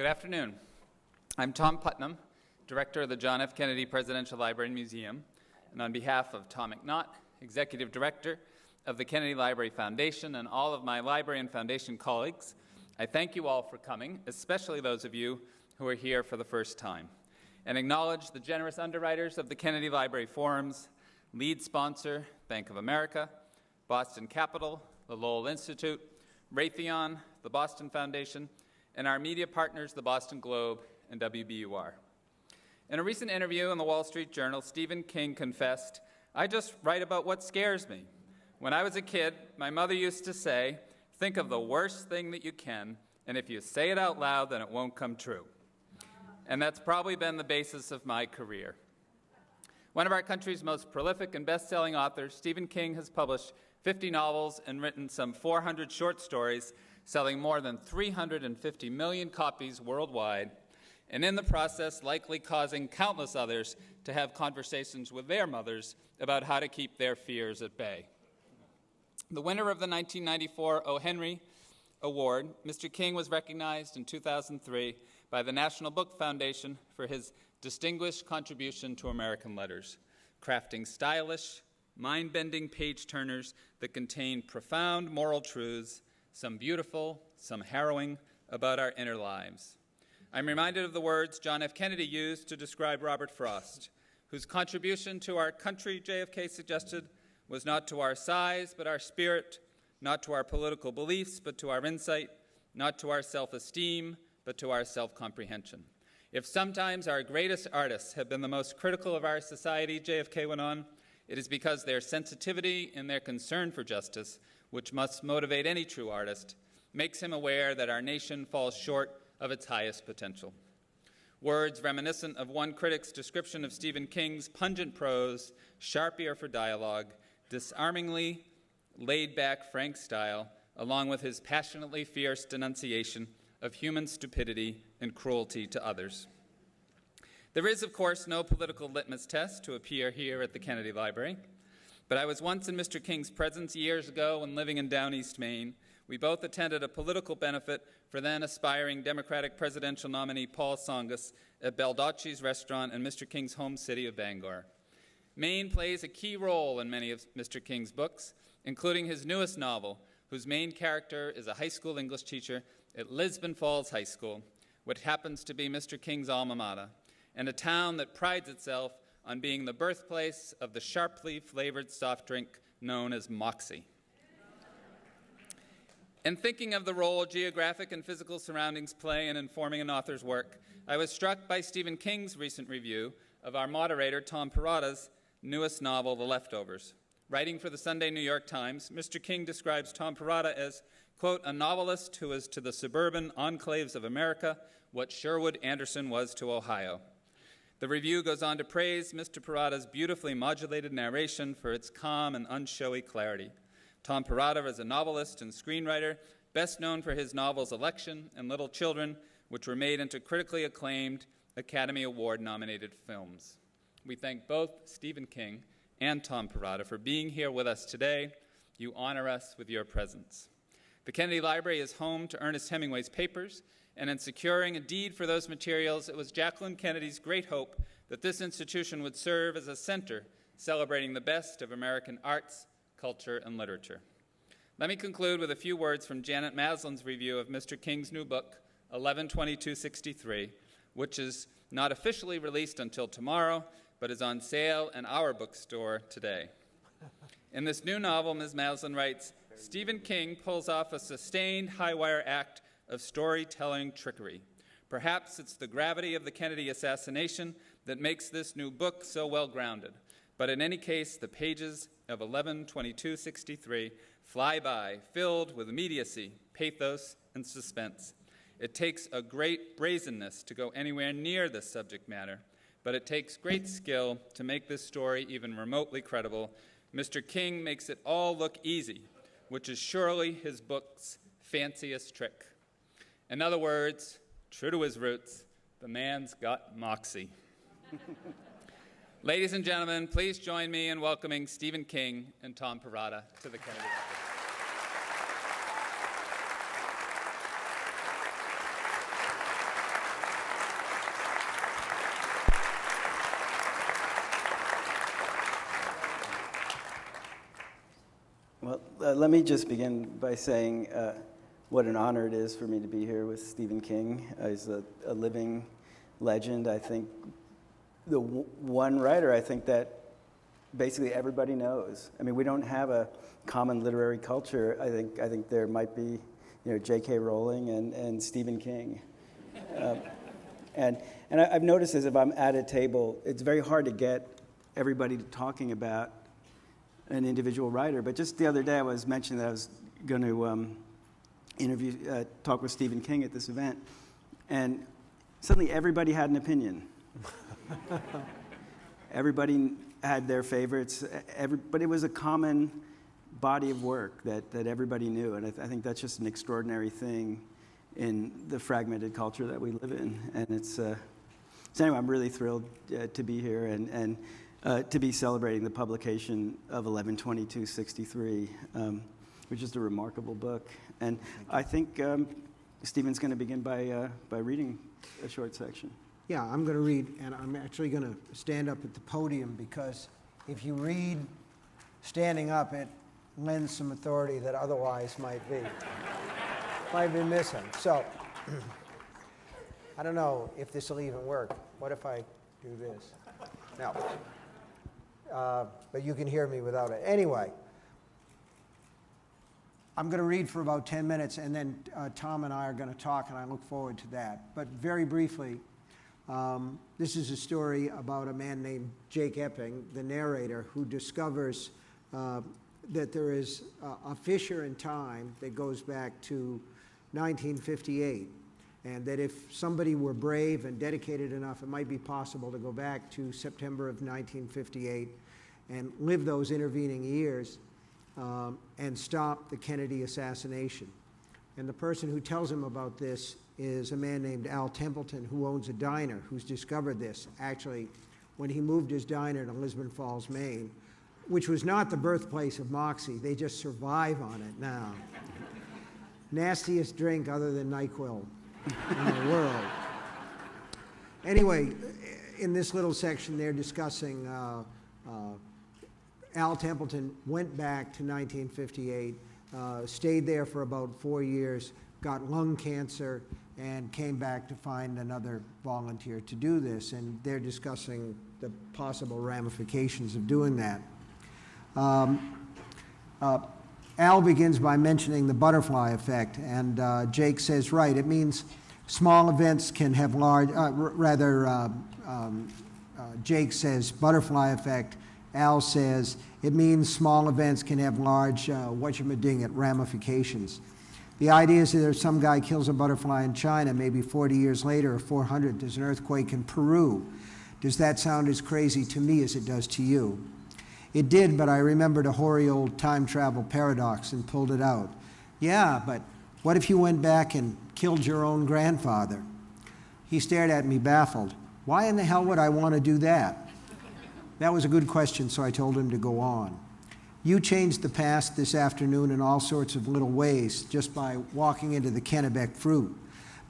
Good afternoon. I'm Tom Putnam, Director of the John F. Kennedy Presidential Library and Museum, and on behalf of Tom McNaught, Executive Director of the Kennedy Library Foundation, and all of my library and foundation colleagues, I thank you all for coming, especially those of you who are here for the first time, and acknowledge the generous underwriters of the Kennedy Library Forums, lead sponsor, Bank of America, Boston Capital, the Lowell Institute, Raytheon, the Boston Foundation, and our media partners, the Boston Globe and WBUR. In a recent interview in the Wall Street Journal, Stephen King confessed, "I just write about what scares me. When I was a kid, my mother used to say, think of the worst thing that you can, and if you say it out loud, then it won't come true." And that's probably been the basis of my career. One of our country's most prolific and best-selling authors, Stephen King, has published 50 novels and written some 400 short stories, selling more than 350 million copies worldwide, and in the process likely causing countless others to have conversations with their mothers about how to keep their fears at bay. The winner of the 1994 O. Henry Award, Mr. King was recognized in 2003 by the National Book Foundation for his distinguished contribution to American letters, crafting stylish, mind-bending page-turners that contain profound moral truths, some beautiful, some harrowing, about our inner lives. I'm reminded of the words John F. Kennedy used to describe Robert Frost, whose contribution to our country, JFK suggested, was not to our size, but our spirit, not to our political beliefs, but to our insight, not to our self-esteem, but to our self-comprehension. If sometimes our greatest artists have been the most critical of our society, JFK went on, it is because their sensitivity and their concern for justice, which must motivate any true artist, makes him aware that our nation falls short of its highest potential. Words reminiscent of one critic's description of Stephen King's pungent prose, sharp ear for dialogue, disarmingly laid-back frank style, along with his passionately fierce denunciation of human stupidity and cruelty to others. There is, of course, no political litmus test to appear here at the Kennedy Library, but I was once in Mr. King's presence years ago when living in Down East Maine. We both attended a political benefit for then aspiring Democratic presidential nominee Paul Tsongas at Baldacci's restaurant in Mr. King's home city of Bangor. Maine plays a key role in many of Mr. King's books, including his newest novel, whose main character is a high school English teacher at Lisbon Falls High School, which happens to be Mr. King's alma mater, and a town that prides itself on being the birthplace of the sharply flavored soft drink known as Moxie. In thinking of the role geographic and physical surroundings play in informing an author's work, I was struck by Stephen King's recent review of our moderator, Tom Perrotta's newest novel, The Leftovers. Writing for the Sunday New York Times, Mr. King describes Tom Perrotta as, quote, a novelist who is to the suburban enclaves of America what Sherwood Anderson was to Ohio. The review goes on to praise Mr. Perrotta's beautifully modulated narration for its calm and unshowy clarity. Tom Perrotta is a novelist and screenwriter, best known for his novels Election and Little Children, which were made into critically acclaimed Academy Award-nominated films. We thank both Stephen King and Tom Perrotta for being here with us today. You honor us with your presence. The Kennedy Library is home to Ernest Hemingway's papers, and in securing a deed for those materials, it was Jacqueline Kennedy's great hope that this institution would serve as a center celebrating the best of American arts, culture, and literature. Let me conclude with a few words from Janet Maslin's review of Mr. King's new book, 11/22/63, which is not officially released until tomorrow, but is on sale in our bookstore today. In this new novel, Ms. Maslin writes, Stephen King pulls off a sustained high-wire act of storytelling trickery. Perhaps it's the gravity of the Kennedy assassination that makes this new book so well-grounded. But in any case, the pages of 11/22/63 fly by, filled with immediacy, pathos, and suspense. It takes a great brazenness to go anywhere near this subject matter, but it takes great skill to make this story even remotely credible. Mr. King makes it all look easy, which is surely his book's fanciest trick. In other words, true to his roots, the man's got moxie. Ladies and gentlemen, please join me in welcoming Stephen King and Tom Perrotta to the Kennedy Library. Let me just begin by saying what an honor it is for me to be here with Stephen King. He's a living legend. I think the one writer I think that basically everybody knows. I mean, we don't have a common literary culture. I think there might be, J.K. Rowling and Stephen King. And I've noticed as if I'm at a table, it's very hard to get everybody talking about an individual writer. But just the other day, I was mentioning that I was going to talk with Stephen King at this event, and suddenly everybody had an opinion. Everybody had their favorites, but it was a common body of work that everybody knew, and I think that's just an extraordinary thing in the fragmented culture that we live in. And it's so anyway, I'm really thrilled to be here and to be celebrating the publication of 11/22/63, which is a remarkable book. And I think Stephen's going to begin by reading a short section. Yeah, I'm going to read, and I'm actually going to stand up at the podium, because if you read standing up, it lends some authority that otherwise might be missing. So, I don't know if this will even work. What if I do this? No. But you can hear me without it. Anyway, I'm going to read for about 10 minutes, and then Tom and I are going to talk, and I look forward to that. But very briefly, this is a story about a man named Jake Epping, the narrator, who discovers that there is a fissure in time that goes back to 1958, and that if somebody were brave and dedicated enough, it might be possible to go back to September of 1958 and live those intervening years and stop the Kennedy assassination. And the person who tells him about this is a man named Al Templeton, who owns a diner, who's discovered this, actually, when he moved his diner to Lisbon Falls, Maine, which was not the birthplace of Moxie. They just survive on it now. Nastiest drink other than NyQuil in the world. Anyway, in this little section, they're discussing Al Templeton went back to 1958, stayed there for about 4 years, got lung cancer, and came back to find another volunteer to do this. And they're discussing the possible ramifications of doing that. Al begins by mentioning the butterfly effect, and Jake says, right, it means small events can have large, Jake says butterfly effect, Al says it means small events can have large, whatchamadingit, ramifications. The idea is that if some guy kills a butterfly in China, maybe 40 years later or 400, there's an earthquake in Peru. Does that sound as crazy to me as it does to you? It did, but I remembered a hoary old time travel paradox and pulled it out. Yeah, but what if you went back and killed your own grandfather? He stared at me baffled. Why in the hell would I want to do that? That was a good question, so I told him to go on. You changed the past this afternoon in all sorts of little ways just by walking into the Kennebec fruit.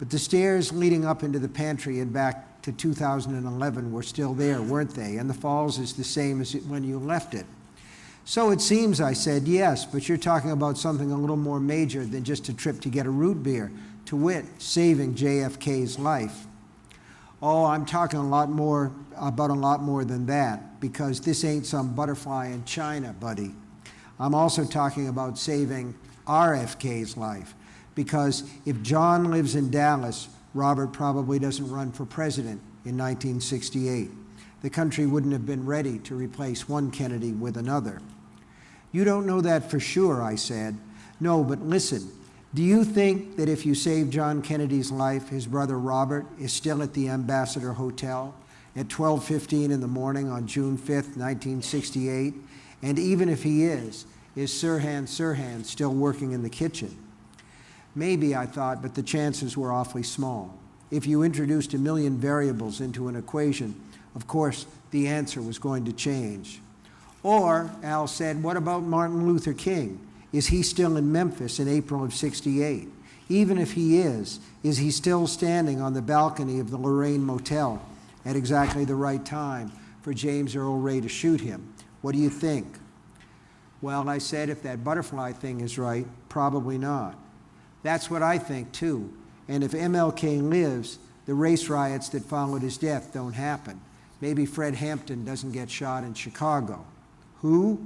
But the stairs leading up into the pantry and back to 2011 were still there, weren't they? And the falls is the same as when you left it. So it seems, I said, yes, but you're talking about something a little more major than just a trip to get a root beer, to wit, saving JFK's life. Oh, I'm talking about a lot more than that, because this ain't some butterfly in China, buddy. I'm also talking about saving RFK's life, because if John lives in Dallas, Robert probably doesn't run for president in 1968. The country wouldn't have been ready to replace one Kennedy with another. You don't know that for sure, I said. No, but listen. Do you think that if you save John Kennedy's life, his brother Robert is still at the Ambassador Hotel at 12:15 in the morning on June 5th, 1968? And even if he is Sirhan still working in the kitchen? Maybe, I thought, but the chances were awfully small. If you introduced a million variables into an equation, of course, the answer was going to change. Or, Al said, what about Martin Luther King? Is he still in Memphis in April of '68? Even if he is he still standing on the balcony of the Lorraine Motel at exactly the right time for James Earl Ray to shoot him? What do you think? Well, I said, if that butterfly thing is right, probably not. That's what I think, too. And if MLK lives, the race riots that followed his death don't happen. Maybe Fred Hampton doesn't get shot in Chicago. Who?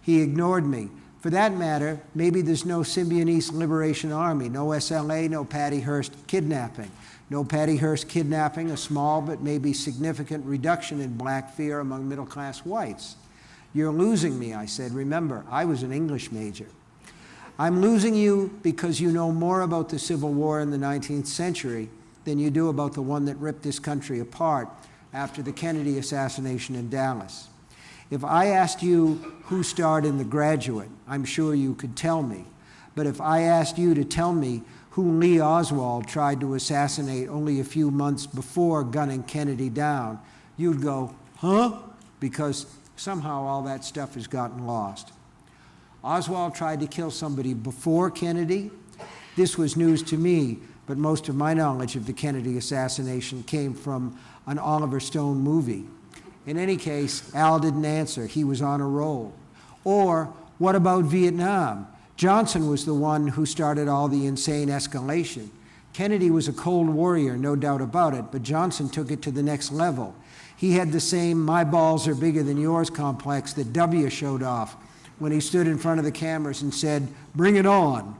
He ignored me. For that matter, maybe there's no Symbionese Liberation Army, no SLA, no Patty Hearst kidnapping. No Patty Hearst kidnapping, a small but maybe significant reduction in black fear among middle-class whites. You're losing me, I said. Remember, I was an English major. I'm losing you because you know more about the Civil War in the 19th century than you do about the one that ripped this country apart after the Kennedy assassination in Dallas. If I asked you who starred in The Graduate, I'm sure you could tell me. But if I asked you to tell me who Lee Oswald tried to assassinate only a few months before gunning Kennedy down, you'd go, huh? Because somehow all that stuff has gotten lost. Oswald tried to kill somebody before Kennedy. This was news to me, but most of my knowledge of the Kennedy assassination came from an Oliver Stone movie. In any case, Al didn't answer. He was on a roll. Or, what about Vietnam? Johnson was the one who started all the insane escalation. Kennedy was a cold warrior, no doubt about it, but Johnson took it to the next level. He had the same "my balls are bigger than yours" complex that W showed off when he stood in front of the cameras and said, "Bring it on."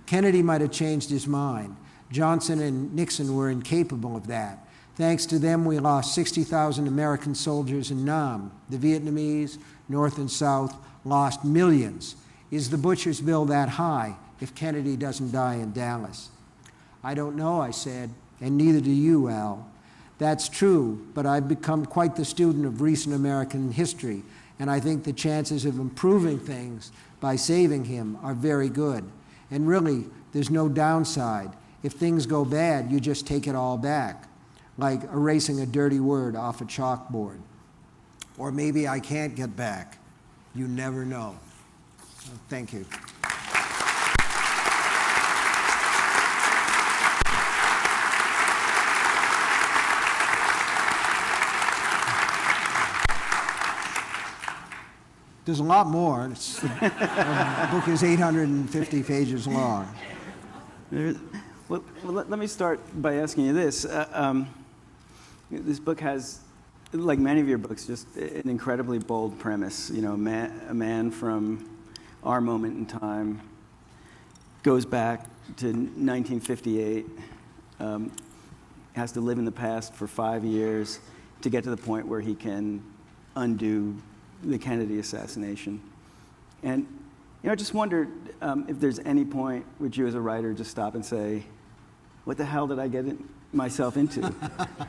Kennedy might have changed his mind. Johnson and Nixon were incapable of that. Thanks to them, we lost 60,000 American soldiers in Nam. The Vietnamese, North and South, lost millions. Is the butcher's bill that high if Kennedy doesn't die in Dallas? I don't know, I said, and neither do you, Al. That's true, but I've become quite the student of recent American history, and I think the chances of improving things by saving him are very good. And really, there's no downside. If things go bad, you just take it all back, like erasing a dirty word off a chalkboard. Or maybe I can't get back. You never know. Thank you. There's a lot more. The book is 850 pages long. Well, let me start by asking you this. This book has, like many of your books, just an incredibly bold premise. You know, a man from our moment in time goes back to 1958, has to live in the past for 5 years to get to the point where he can undo the Kennedy assassination. And I just wondered if there's any point would you as a writer just stop and say, what the hell did I get myself into?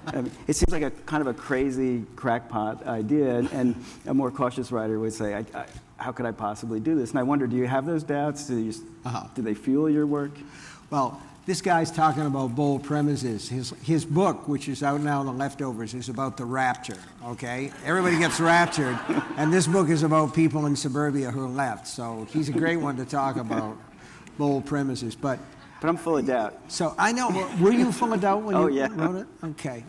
I mean, it seems like a kind of a crazy crackpot idea, and a more cautious writer would say, how could I possibly do this? And I wonder, do you have those doubts? Do they fuel your work? Well, this guy's talking about bold premises. His book, which is out now in The Leftovers, is about the rapture, okay? Everybody gets raptured, and this book is about people in suburbia who left. So he's a great one to talk about bold premises. But I'm full of doubt. So I know. Were you full of doubt when you yeah. wrote it? Okay.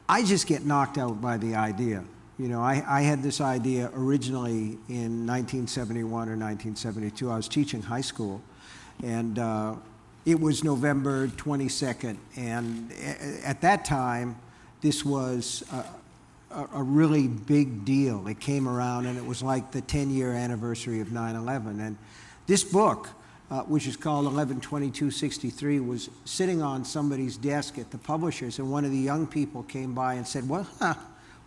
I just get knocked out by the idea. You know, I had this idea originally in 1971 or 1972. I was teaching high school, and it was November 22nd. And at that time, this was a really big deal. It came around, and it was like the 10-year anniversary of 9/11. And this book, which is called 11/22/63, was sitting on somebody's desk at the publisher's, and one of the young people came by and said, well,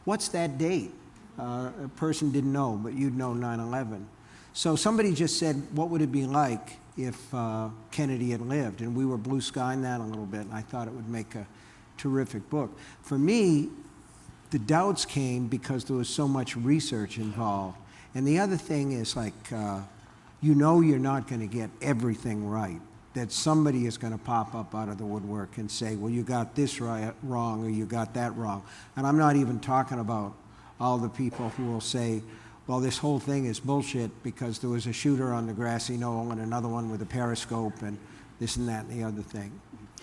what's that date? A person didn't know, but you'd know 9/11. So somebody just said, what would it be like if Kennedy had lived? And we were blue skying that a little bit, and I thought it would make a terrific book. For me, the doubts came because there was so much research involved. And the other thing is, like, you know you're not going to get everything right, that somebody is going to pop up out of the woodwork and say, well, you got this wrong, or you got that wrong. And I'm not even talking about all the people who will say, well, this whole thing is bullshit because there was a shooter on the grassy knoll and another one with a periscope and this and that and the other thing.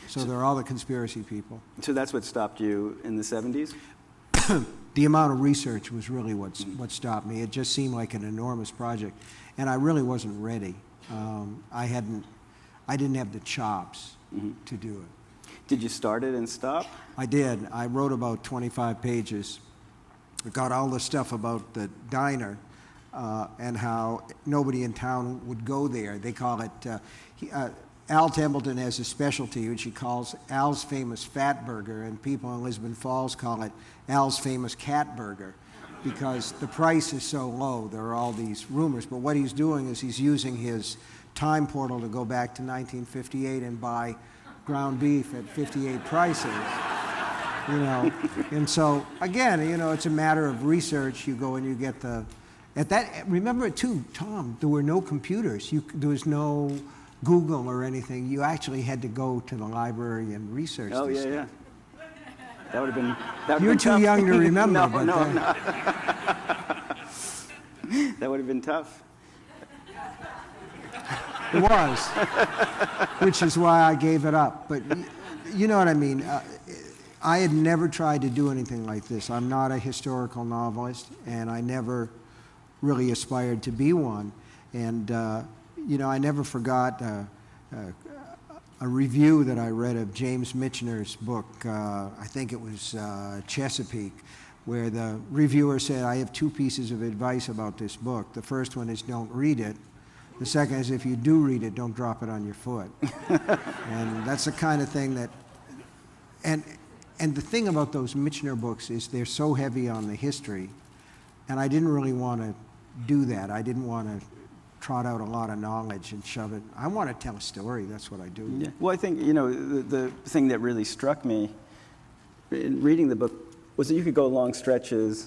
So there are all the conspiracy people. So that's what stopped you in the 70s? the amount of research was really what stopped me. It just seemed like an enormous project, and I really wasn't ready. I didn't have the chops to do it. Did you start it and stop? I did. I wrote about 25 pages. I got all the stuff about the diner and how nobody in town would go there. They call it, Al Templeton has a specialty, which he calls Al's Famous Fat Burger, and people in Lisbon Falls call it Al's Famous Cat Burger, because the price is so low. There are all these rumors, but what he's doing is he's using his time portal to go back to 1958 and buy ground beef at 58 prices, you know. And so, again, you know, it's a matter of research. You go and you get the, remember too, Tom, there were no computers. There was no Google or anything. You actually had to go to the library and research Oh, this yeah, stuff. yeah. That would have been. You're too tough. young to remember. No, but no, I'm not. That would have been tough. It was, which is why I gave it up. But you know what I mean. I had never tried to do anything like this. I'm not a historical novelist, and I never really aspired to be one. And you know, I never forgot a review that I read of James Michener's book. I think it was Chesapeake, where the reviewer said, "I have two pieces of advice about this book. The first one is don't read it. The second is if you do read it, don't drop it on your foot." And that's the kind of thing that, and the thing about those Michener books is they're so heavy on the history, and I didn't really want to do that. I didn't want to trot out a lot of knowledge and shove it. I want to tell a story. That's what I do. Yeah. Well, I think, you know, the thing that really struck me in reading the book was that you could go long stretches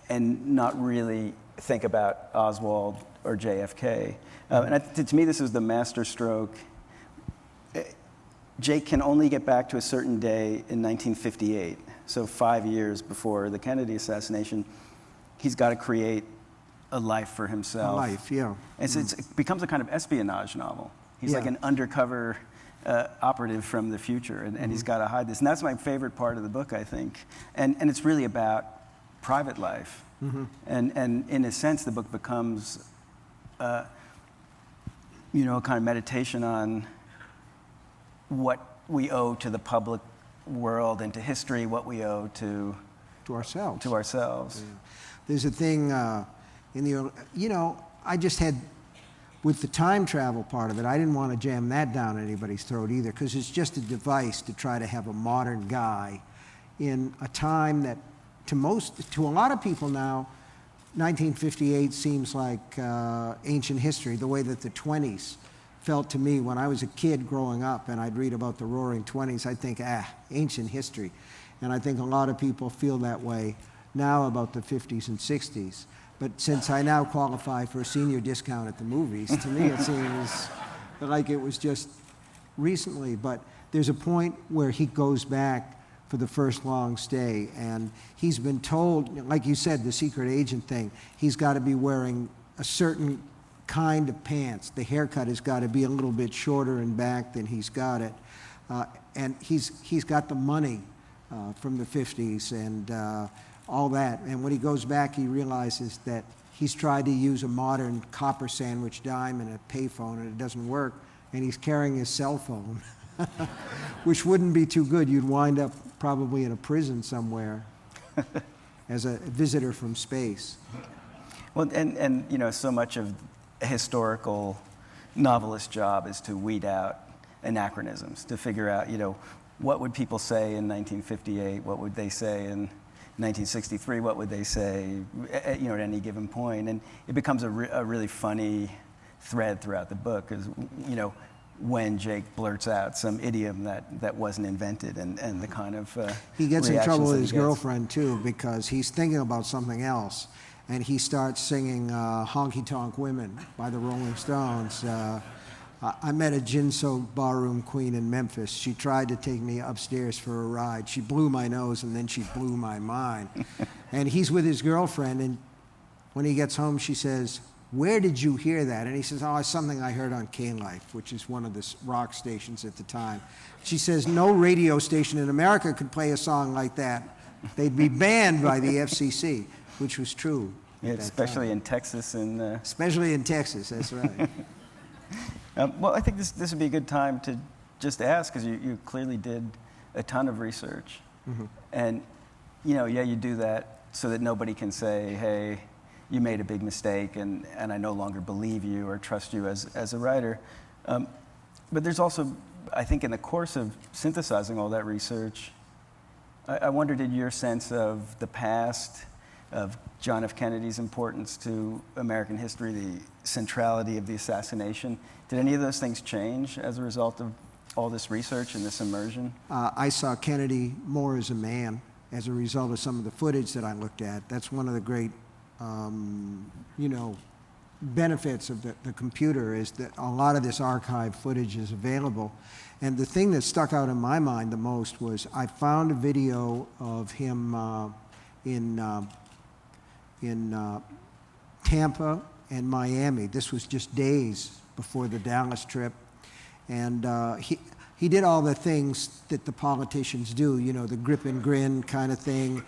and not really think about Oswald or JFK. To me, this is the masterstroke. Jake can only get back to a certain day in 1958, so 5 years before the Kennedy assassination. He's got to create a life for himself. A life, yeah. And so it becomes a kind of espionage novel. He's like an undercover operative from the future, and he's got to hide this. And that's my favorite part of the book, I think. And it's really about private life. And in a sense, the book becomes, you know, a kind of meditation on what we owe to the public world and to history, what we owe to ourselves. To ourselves. Yeah. There's a thing in the early, you know, I just had, with the time travel part of it, I didn't want to jam that down anybody's throat either, because it's just a device to try to have a modern guy in a time that to a lot of people now, 1958 seems like ancient history, the way that the 20s felt to me when I was a kid growing up, and I'd read about the Roaring '20s, I'd think, ancient history. And I think a lot of people feel that way now about the 50s and 60s. But since I now qualify for a senior discount at the movies, to me it seems like it was just recently. But there's a point where he goes back for the first long stay, and he's been told, like you said, the secret agent thing, he's got to be wearing a certain kind of pants. The haircut has got to be a little bit shorter in back than he's got it. And he's got the money from the 50s and all that. And when he goes back, he realizes that he's tried to use a modern copper sandwich dime and a payphone, and it doesn't work. And he's carrying his cell phone, which wouldn't be too good. You'd wind up probably in a prison somewhere as a visitor from space. Well, and you know, so much of a historical novelist's job is to weed out anachronisms, to figure out, you know, what would people say in 1958, what would they say in 1963, what would they say, you know, at any given point. And it becomes a really funny thread throughout the book, is, you know, when Jake blurts out some idiom that wasn't invented, and the kind of he gets in trouble with his gets. girlfriend too, because he's thinking about something else, and he starts singing "Honky Tonk Women" by the Rolling Stones. I met a gin-soaked barroom queen in Memphis. She tried to take me upstairs for a ride. She blew my nose, and then she blew my mind. And he's with his girlfriend, and when he gets home, she says, "Where did you hear that?" And he says, "Oh, it's something I heard on K-Life," which is one of the rock stations at the time. She says, "No radio station in America could play a song like that." They'd be banned by the FCC, which was true. Yeah, especially in Texas and. Especially in Texas, that's right. Well, I think this would be a good time to just ask, because you clearly did a ton of research. Mm-hmm. And, you do that so that nobody can say, hey, you made a big mistake and I no longer believe you or trust you as a writer. But there's also, I think, in the course of synthesizing all that research, I wonder, did your sense of the past, of John F. Kennedy's importance to American history, the centrality of the assassination, did any of those things change as a result of all this research and this immersion? I saw Kennedy more as a man as a result of some of the footage that I looked at. That's one of the great, benefits of the computer, is that a lot of this archive footage is available. And the thing that stuck out in my mind the most was I found a video of him in Tampa and Miami. This was just days before the Dallas trip. And he did all the things that the politicians do, the grip and grin kind of thing.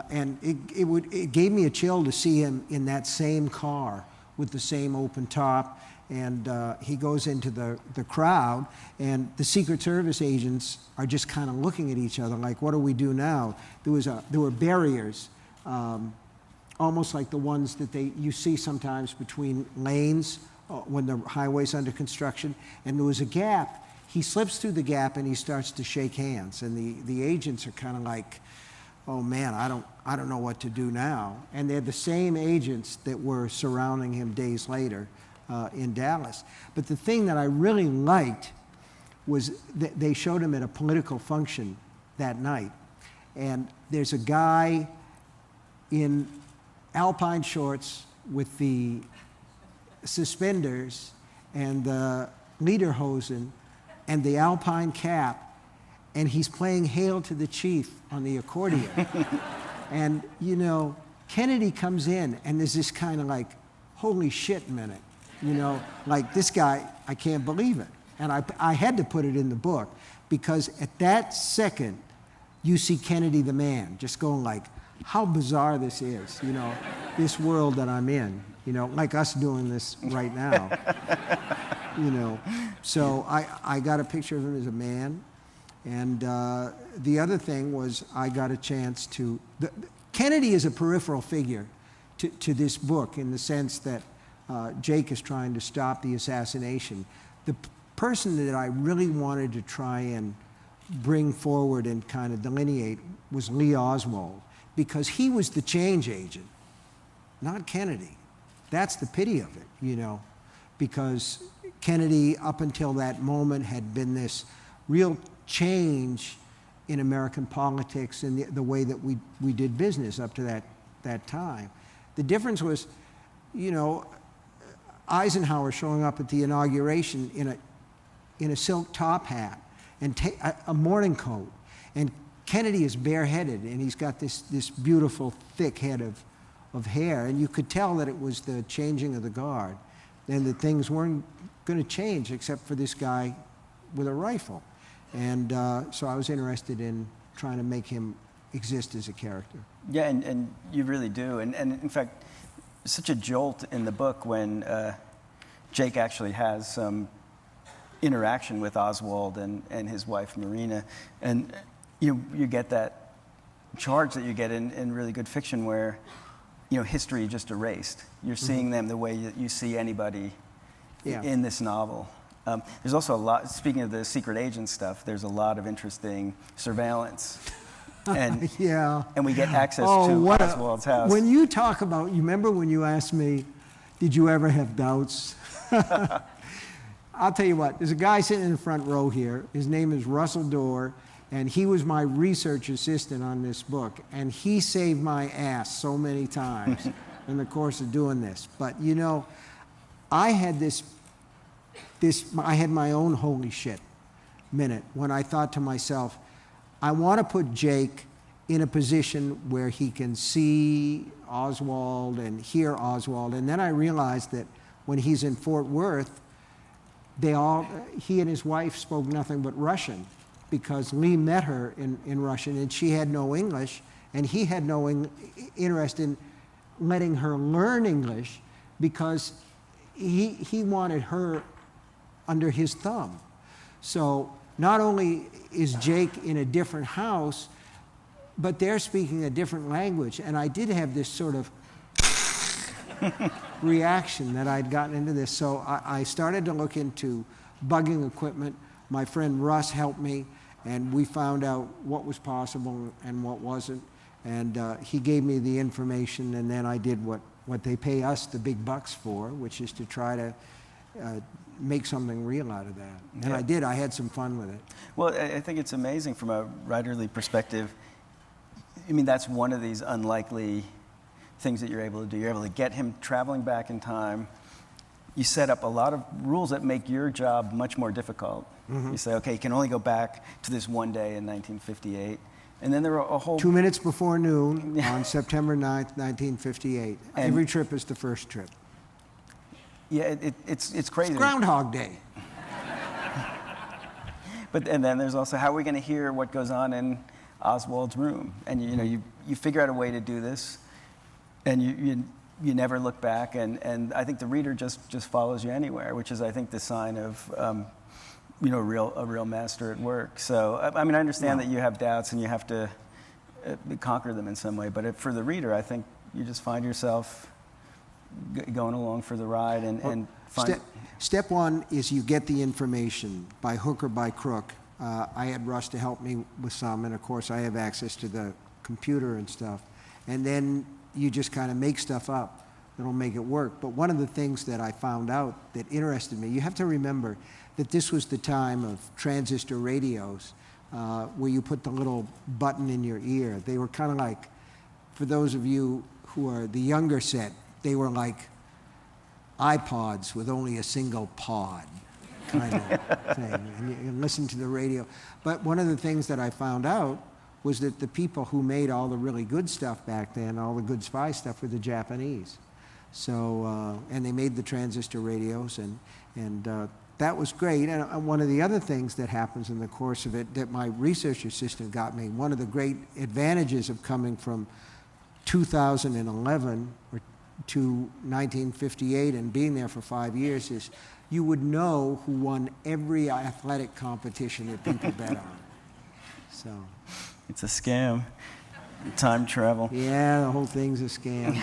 And it gave me a chill to see him in that same car with the same open top. And he goes into the crowd, and the Secret Service agents are just kind of looking at each other like, what do we do now? There were barriers, almost like the ones that you see sometimes between lanes when the highway's under construction, and there was a gap. He slips through the gap and he starts to shake hands, and the agents are kind of like, oh man, I don't know what to do now. And they're the same agents that were surrounding him days later in Dallas. But the thing that I really liked was that they showed him at a political function that night, and there's a guy in alpine shorts with the suspenders and the lederhosen and the alpine cap, and he's playing Hail to the Chief on the accordion. And, Kennedy comes in, and there's this kind of like, holy shit minute. Like, this guy, I can't believe it. And I had to put it in the book, because at that second, you see Kennedy the man just going like, how bizarre this is, this world that I'm in, like us doing this right now. So I got a picture of him as a man. And the other thing was I got a chance to... Kennedy is a peripheral figure to this book, in the sense that Jake is trying to stop the assassination. The person that I really wanted to try and bring forward and kind of delineate was Lee Oswald, because he was the change agent, not Kennedy. That's the pity of it, because Kennedy, up until that moment, had been this real change in American politics and the way that we did business up to that time. The difference was, Eisenhower showing up at the inauguration in a silk top hat and a morning coat, and Kennedy is bareheaded, and he's got this beautiful thick head of hair, and you could tell that it was the changing of the guard, and that things weren't going to change except for this guy with a rifle. And so I was interested in trying to make him exist as a character. Yeah, and you really do. And in fact, such a jolt in the book when Jake actually has some interaction with Oswald and his wife Marina. And you get that charge that you get in really good fiction, where history just erased. You're seeing them the way that you see anybody in this novel. There's also a lot, speaking of the secret agent stuff, there's a lot of interesting surveillance. And, and we get access to Oswald's house. When you talk about, you remember when you asked me, did you ever have doubts? I'll tell you what, there's a guy sitting in the front row here. His name is Russell Dorr, and he was my research assistant on this book. And he saved my ass so many times in the course of doing this. But I had I had my own holy shit minute when I thought to myself, I want to put Jake in a position where he can see Oswald and hear Oswald. And then I realized that when he's in Fort Worth, he and his wife spoke nothing but Russian, because Lee met her in Russian and she had no English, And he had no interest in letting her learn English because he wanted her under his thumb. So not only is Jake in a different house, but they're speaking a different language. And I did have this sort of reaction that I'd gotten into this. So I started to look into bugging equipment. My friend Russ helped me, and we found out what was possible and what wasn't. And he gave me the information, and then I did what they pay us the big bucks for, which is to try to make something real out of that. And Yeah. I did. I had some fun with it. Well, I think it's amazing from a writerly perspective. I mean, that's one of these unlikely things that you're able to do. You're able to get him traveling back in time. You set up a lot of rules that make your job much more difficult. You say, okay, you can only go back to this one day in 1958. And then there are a whole... 2 minutes before noon on September 9th, 1958. And every trip is the first trip. Yeah, it's crazy. It's Groundhog Day. And then there's also, how are we going to hear what goes on in Oswald's room? And you figure out a way to do this, and you never look back, and I think the reader just follows you anywhere, which is, I think, the sign of a real master at work. So I mean, I understand that you have doubts and you have to conquer them in some way, but for the reader, I think you just find yourself going along for the ride and find... Step one is you get the information by hook or by crook. I had Russ to help me with some, and of course I have access to the computer and stuff. And then you just kind of make stuff up that'll make it work. But one of the things that I found out that interested me, you have to remember that this was the time of transistor radios, where you put the little button in your ear. They were kind of like, for those of you who are the younger set, they were like iPods with only a single pod kind of thing. And you listen to the radio. But one of the things that I found out was that the people who made all the really good stuff back then, all the good spy stuff, were the Japanese. So, and they made the transistor radios, and that was great. And one of the other things that happens in the course of it that my research assistant got me, one of the great advantages of coming from 2011 to 1958 and being there for 5 years is you would know who won every athletic competition that people bet on. So It's a scam. Time travel. yeah, the whole thing's a scam.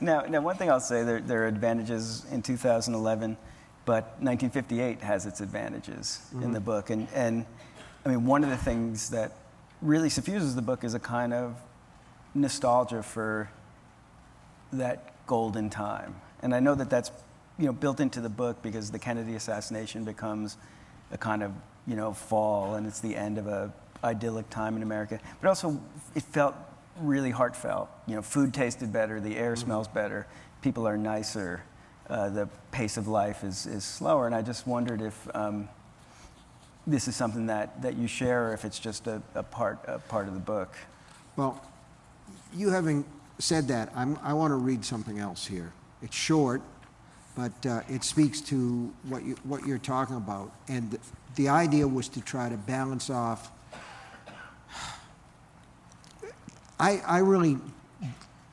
Now, one thing I'll say, there are advantages in 2011, but 1958 has its advantages in the book. And I mean, one of the things that really suffuses the book is a kind of nostalgia for that golden time. And I know that that's built into the book because the Kennedy assassination becomes a kind of fall, and it's the end of a idyllic time in America. But also, it felt really heartfelt. Food tasted better, the air smells better, people are nicer, the pace of life is slower. And I just wondered if this is something that you share, or if it's just a part of the book. Well, you having said that, I want to read something else here. It's short, but it speaks to what you're talking about. And the idea was to try to balance off. I really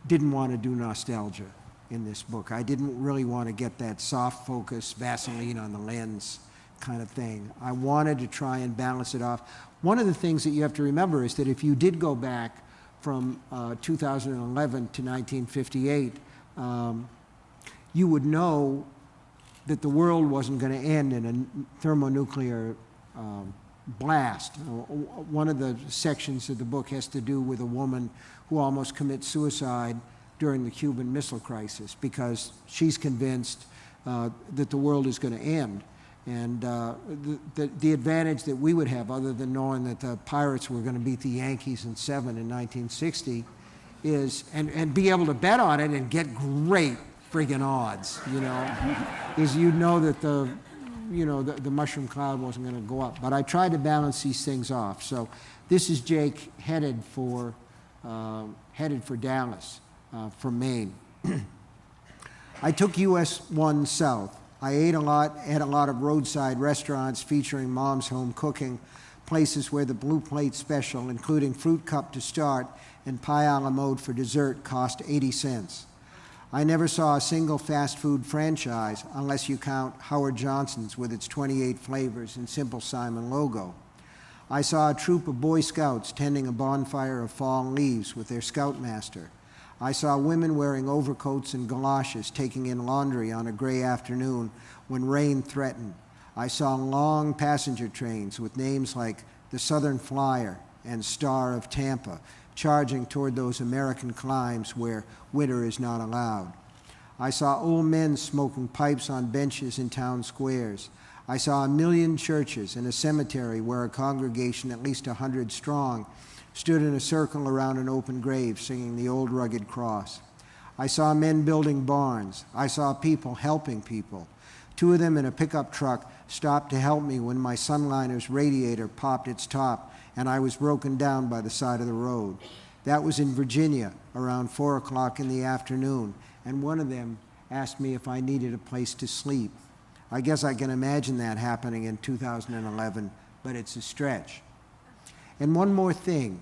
didn't want to do nostalgia in this book. I didn't really want to get that soft focus, Vaseline on the lens kind of thing. I wanted to try and balance it off. One of the things that you have to remember is that if you did go back from 2011 to 1958, you would know that the world wasn't going to end in a thermonuclear blast. One of the sections of the book has to do with a woman who almost commits suicide during the Cuban Missile Crisis because she's convinced that the world is going to end. And the advantage that we would have, other than knowing that the Pirates were going to beat the Yankees in 7 in 1960, is, and be able to bet on it and get great friggin' odds, is that the mushroom cloud wasn't going to go up. But I tried to balance these things off. So this is Jake headed for Dallas from Maine. I took US 1 south. I ate a lot, had a lot of roadside restaurants featuring mom's home cooking, places where the blue plate special, including fruit cup to start and pie a la mode for dessert, cost 80 cents. I never saw a single fast food franchise, unless you count Howard Johnson's with its 28 flavors and Simple Simon logo. I saw a troop of Boy Scouts tending a bonfire of fall leaves with their scoutmaster. I saw women wearing overcoats and galoshes taking in laundry on a gray afternoon when rain threatened. I saw long passenger trains with names like the Southern Flyer and Star of Tampa charging toward those American climes where winter is not allowed. I saw old men smoking pipes on benches in town squares. I saw 1 million churches and a cemetery where a congregation at least 100 strong stood in a circle around an open grave singing the old rugged cross. I saw men building barns. I saw people helping people. 2 of them in a pickup truck stopped to help me when my Sunliner's radiator popped its top and I was broken down by the side of the road. That was in Virginia around 4 o'clock in the afternoon, and one of them asked me if I needed a place to sleep. I guess I can imagine that happening in 2011, but it's a stretch. And one more thing.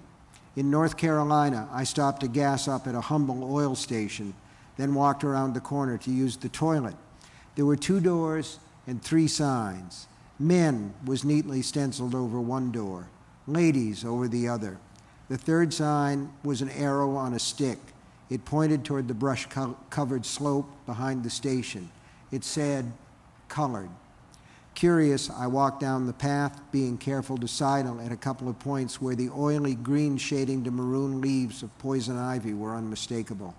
In North Carolina, I stopped to gas up at a humble oil station, then walked around the corner to use the toilet. There were 2 doors and 3 signs. Men was neatly stenciled over one door, ladies over the other. The 3rd sign was an arrow on a stick. It pointed toward the brush-covered slope behind the station. It said, colored. Curious, I walked down the path, being careful to sidle at a couple of points where the oily green shading to maroon leaves of poison ivy were unmistakable.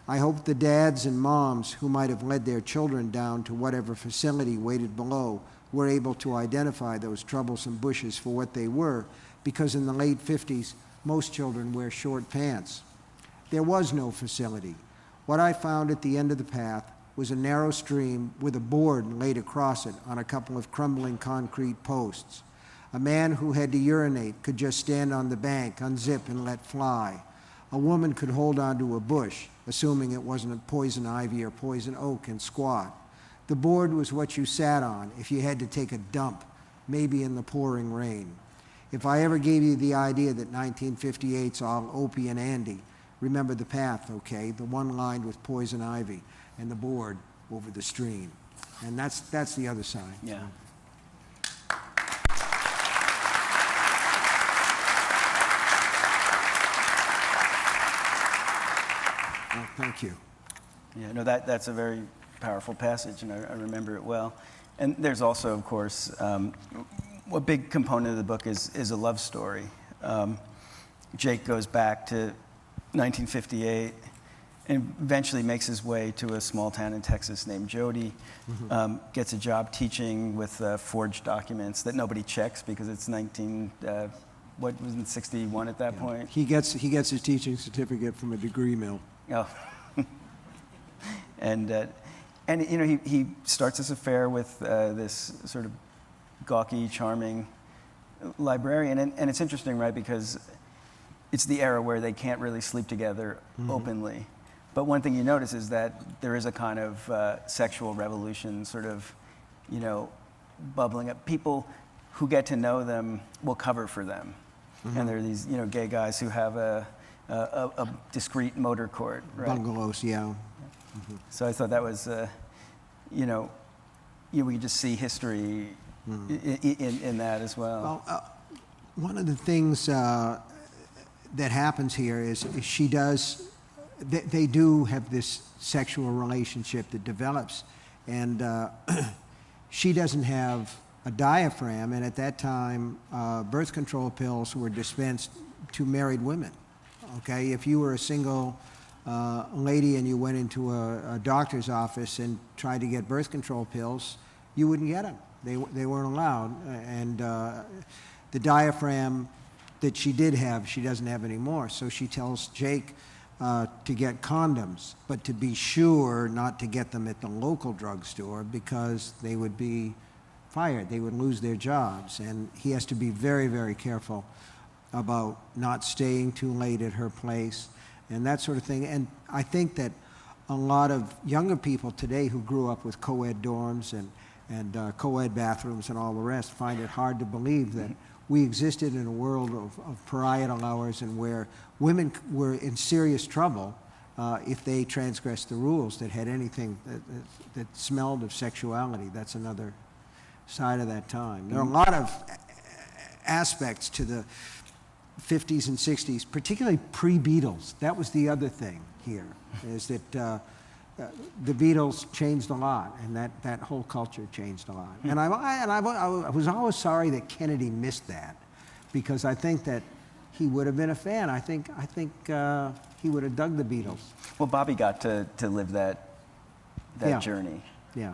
I hoped the dads and moms who might have led their children down to whatever facility waited below were able to identify those troublesome bushes for what they were, because in the late 50s, most children wear short pants. There was no facility. What I found at the end of the path was a narrow stream with a board laid across it on a couple of crumbling concrete posts. A man who had to urinate could just stand on the bank, unzip, and let fly. A woman could hold onto a bush, assuming it wasn't a poison ivy or poison oak, and squat. The board was what you sat on if you had to take a dump, maybe in the pouring rain. If I ever gave you the idea that 1958's all Opie and Andy, remember the path, okay? The one lined with poison ivy and the board over the stream. And that's the other side. Yeah. Well, thank you. Yeah, no, that's a very powerful passage, and I remember it well. And there's also, of course, a big component of the book is a love story. Jake goes back to 1958 and eventually makes his way to a small town in Texas named Jody, gets a job teaching with forged documents that nobody checks because it's 61 at that point? He gets his teaching certificate from a degree mill. Oh. And you know, he starts this affair with this sort of gawky, charming librarian. And it's interesting, right, because it's the era where they can't really sleep together openly. But one thing you notice is that there is a kind of sexual revolution sort of, you know, bubbling up. People who get to know them will cover for them. And there are these, you know, gay guys who have a discreet motor court, right? Bungalows, yeah. So I thought that was, you know, we just see history in that as well. Well, one of the things that happens here is she does, they do have this sexual relationship that develops, and she doesn't have a diaphragm, and at that time, birth control pills were dispensed to married women. Okay, if you were a single lady and you went into a doctor's office and tried to get birth control pills, you wouldn't get them. They weren't allowed, and the diaphragm that she did have, she doesn't have anymore. So she tells Jake to get condoms, but to be sure not to get them at the local drugstore because they would be fired. They would lose their jobs, and he has to be very, very careful about not staying too late at her place and that sort of thing. And I think that a lot of younger people today who grew up with co-ed dorms and co-ed bathrooms and all the rest find it hard to believe that we existed in a world of parietal hours and where women were in serious trouble if they transgressed the rules that had anything that smelled of sexuality. That's another side of that time. There are a lot of aspects to the 50s and 60s, particularly pre-Beatles. That was the other thing here, is that the Beatles changed a lot, and that whole culture changed a lot. And I was always sorry that Kennedy missed that, because I think that he would have been a fan. I think he would have dug the Beatles. Well, Bobby got to live that journey. Yeah.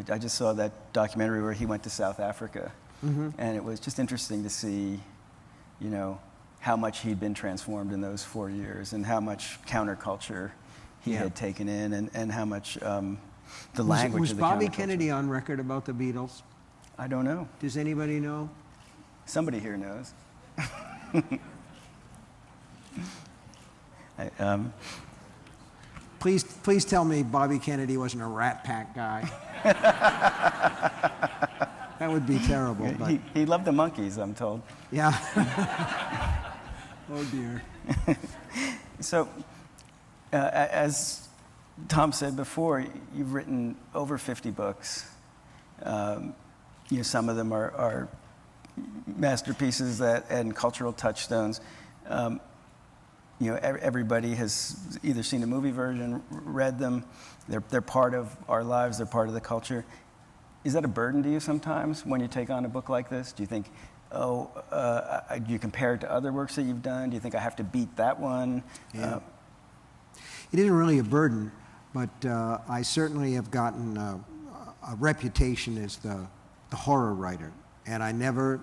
I just saw that documentary where he went to South Africa, Mm-hmm. and it was just interesting to see, how much he'd been transformed in those 4 years, and how much counterculture he had taken in, and how much the language was of the Bobby counterculture. Kennedy on record about the Beatles? I don't know. Does anybody know? Somebody here knows. Please tell me Bobby Kennedy wasn't a Rat Pack guy. That would be terrible. But He loved the monkeys, I'm told. yeah. Oh dear. So, as Tom said before, you've written over 50 books. Some of them are masterpieces and cultural touchstones. Everybody has either seen a movie version, read them. They're part of our lives. They're part of the culture. Is that a burden to you sometimes when you take on a book like this? Do you think, do you compare it to other works that you've done? Do you think I have to beat that one? Yeah. It isn't really a burden, but I certainly have gotten a reputation as the horror writer, and I never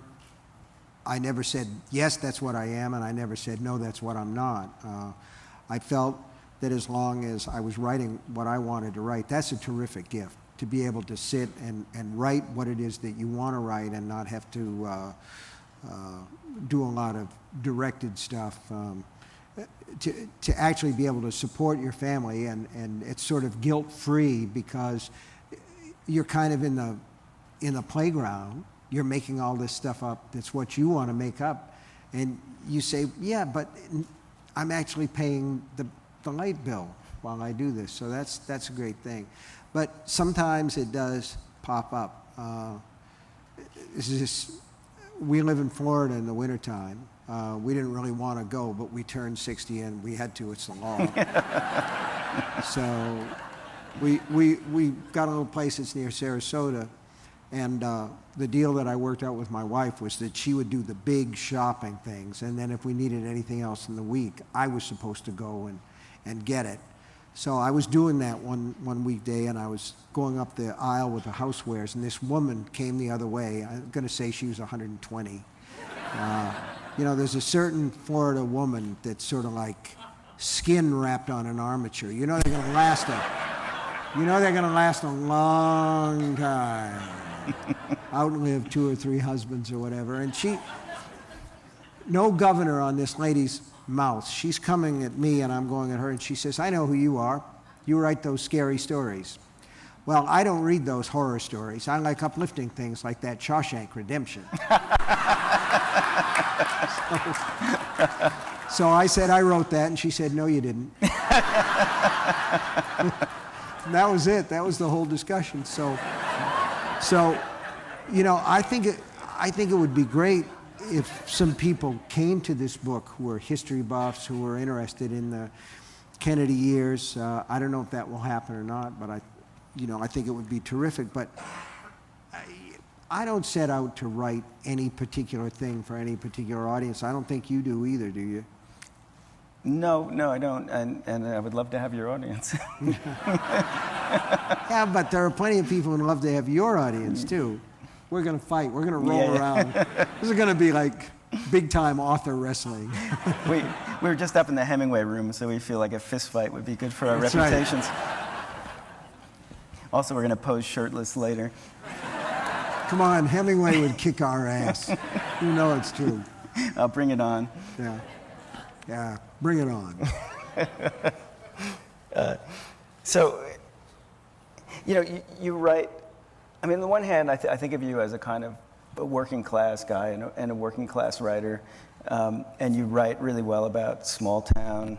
said, yes, that's what I am, and I never said, no, that's what I'm not. I felt that as long as I was writing what I wanted to write, that's a terrific gift, to be able to sit and write what it is that you want to write and not have to do a lot of directed stuff. To actually be able to support your family, and it's sort of guilt-free because you're kind of in the playground. You're making all this stuff up that's what you want to make up, and you say, yeah, but I'm actually paying the light bill while I do this, so that's a great thing. But sometimes it does pop up. We live in Florida in the wintertime. We didn't really want to go, but we turned 60 and we had to. It's the law. So we got a little place that's near Sarasota, and the deal that I worked out with my wife was that she would do the big shopping things, and then if we needed anything else in the week, I was supposed to go and get it. So I was doing that one weekday, and I was going up the aisle with the housewares, and this woman came the other way. I'm going to say she was 120. There's a certain Florida woman that's sort of like skin wrapped on an armature. They're going to last a long time. Outlive 2 or 3 husbands or whatever. And no governor on this lady's mouth. She's coming at me and I'm going at her, and she says, I know who you are. You write those scary stories. Well, I don't read those horror stories. I like uplifting things like that Shawshank Redemption. So I said, I wrote that, and she said, no, you didn't. That was it. That was the whole discussion. So I think it would be great if some people came to this book who are history buffs, who are interested in the Kennedy years. I don't know if that will happen or not, but I think it would be terrific. But I don't set out to write any particular thing for any particular audience. I don't think you do either, do you? No, I don't, and I would love to have your audience. Yeah, but there are plenty of people who love to have your audience, too. We're going to fight. We're going to roll around. This is going to be like big-time author wrestling. We were just up in the Hemingway room, so we feel like a fist fight would be good for our reputations. Right. Also, we're going to pose shirtless later. Come on, Hemingway would kick our ass. You know it's true. I'll bring it on. Yeah, bring it on. So, you write, on the one hand, I think of you as a kind of a working class guy and a working class writer, and you write really well about small town,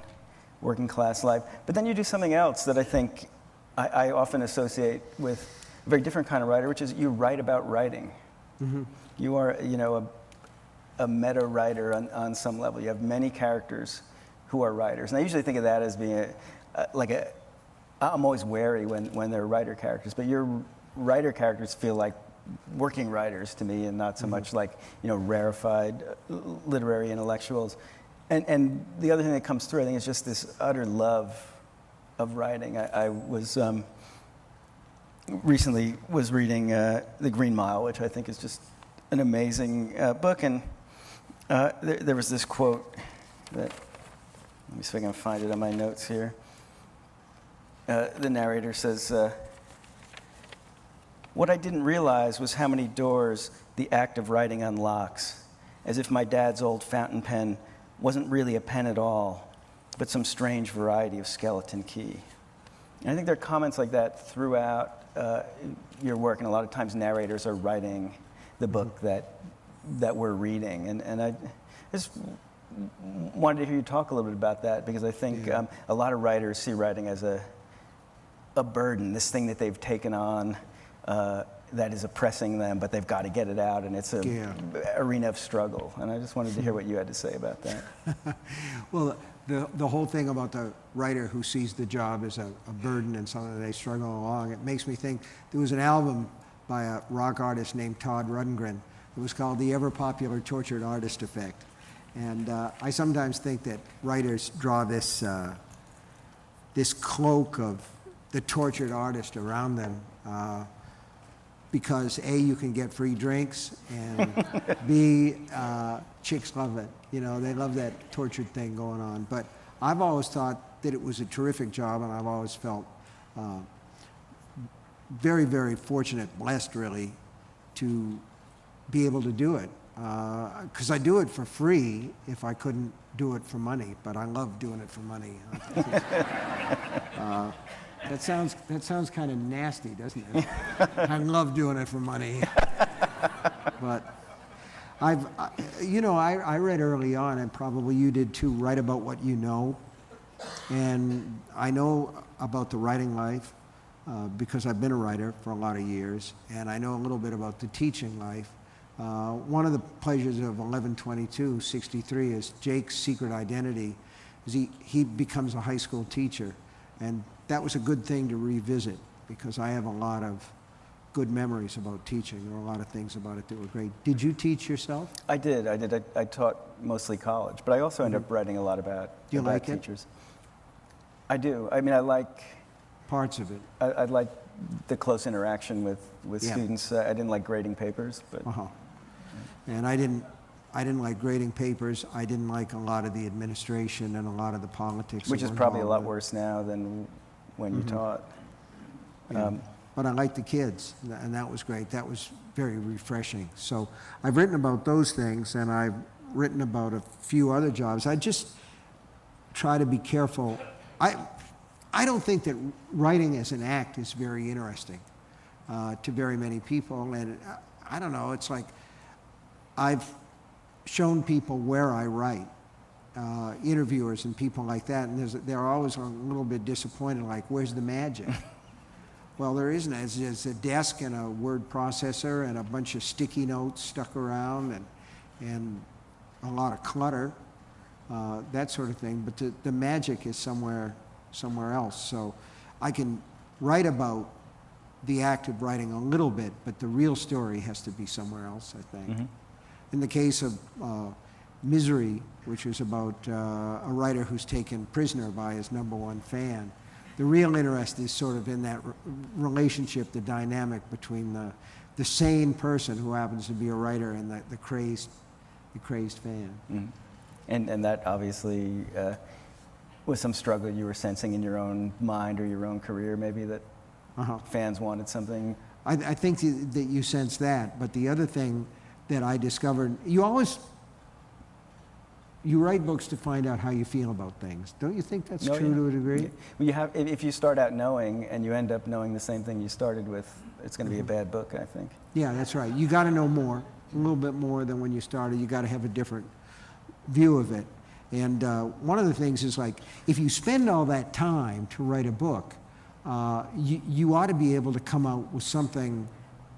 working class life. But then you do something else that I think I often associate with a very different kind of writer, which is you write about writing. Mm-hmm. You are, a meta writer on some level. You have many characters who are writers, and I usually think of that as being I'm always wary when they're writer characters, but your writer characters feel like working writers to me, and not so much like rarefied literary intellectuals. And the other thing that comes through, I think, is just this utter love of writing. I was recently reading The Green Mile, which I think is just an amazing book, and there was this quote that, let me see if I can find it on my notes here. The narrator says, "What I didn't realize was how many doors the act of writing unlocks, as if my dad's old fountain pen wasn't really a pen at all, but some strange variety of skeleton key." And I think there are comments like that throughout your work, and a lot of times narrators are writing the book that we're reading. And I just wanted to hear you talk a little bit about that, because I think a lot of writers see writing as a burden, this thing that they've taken on that is oppressing them, but they've got to get it out, and it's an arena of struggle. And I just wanted to hear what you had to say about that. Well, the whole thing about the writer who sees the job as a burden and something that they struggle along, it makes me think there was an album by a rock artist named Todd Rundgren. It was called The Ever-Popular Tortured Artist Effect. And I sometimes think that writers draw this cloak of the tortured artist around them because A, you can get free drinks, and B, chicks love it. They love that tortured thing going on. But I've always thought that it was a terrific job, and I've always felt very, very fortunate, blessed really, to be able to do it. Because I do it for free if I couldn't do it for money, but I love doing it for money. That sounds kind of nasty, doesn't it? I love doing it for money. But I read early on, and probably you did too, write about what you know. And I know about the writing life because I've been a writer for a lot of years, and I know a little bit about the teaching life. One of the pleasures of 11/22/63 is Jake's secret identity is he becomes a high school teacher, and that was a good thing to revisit because I have a lot of good memories about teaching. There were a lot of things about it that were great. Did you teach yourself? I did. I taught mostly college, but I also ended up writing a lot about Do you like teachers. I do. I mean, I like parts of it. I like the close interaction with students. I didn't like grading papers, but. And I didn't like grading papers. I didn't like a lot of the administration and a lot of the politics. Which is probably a lot worse now than when you taught. But I liked the kids, and that was great. That was very refreshing. So I've written about those things, and I've written about a few other jobs. I just try to be careful. I don't think that writing as an act is very interesting to very many people. And I don't know, it's like I've shown people where I write, interviewers and people like that, and they're always a little bit disappointed, like, where's the magic? Well, there isn't. It's a desk and a word processor and a bunch of sticky notes stuck around and a lot of clutter, that sort of thing. But the magic is somewhere else. So I can write about the act of writing a little bit, but the real story has to be somewhere else, I think. Mm-hmm. In the case of Misery, which is about a writer who's taken prisoner by his #1 fan, the real interest is sort of in that relationship, the dynamic between the sane person who happens to be a writer and the crazed fan. Mm-hmm. And that obviously was some struggle you were sensing in your own mind or your own career, maybe, that fans wanted something. I think that you sense that, but the other thing that I discovered, you write books to find out how you feel about things. Don't you think that's true to a degree? Yeah. Well, if you start out knowing and you end up knowing the same thing you started with, it's going to be a bad book, I think. Yeah, that's right. You got to know more. a little bit more than when you started. You got to have a different view of it. And one of the things is, like, if you spend all that time to write a book, you ought to be able to come out with something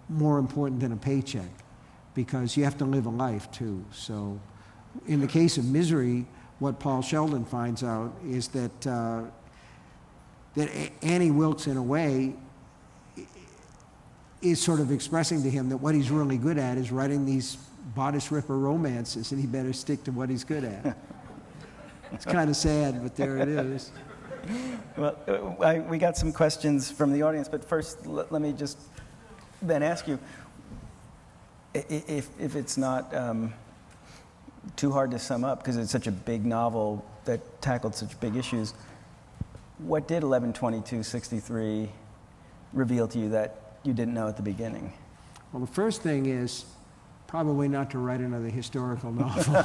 more important than a paycheck, because you have to live a life too. So in the case of Misery, what Paul Sheldon finds out is that that Annie Wilkes, in a way, is sort of expressing to him that what he's really good at is writing these bodice ripper romances, and he better stick to what he's good at. It's kind of sad, but there it is. Well, we got some questions from the audience, but first let me just then ask you, if it's not too hard to sum up, because it's such a big novel that tackled such big issues, what did 11/22/63 reveal to you that you didn't know at the beginning? Well, the first thing is probably not to write another historical novel.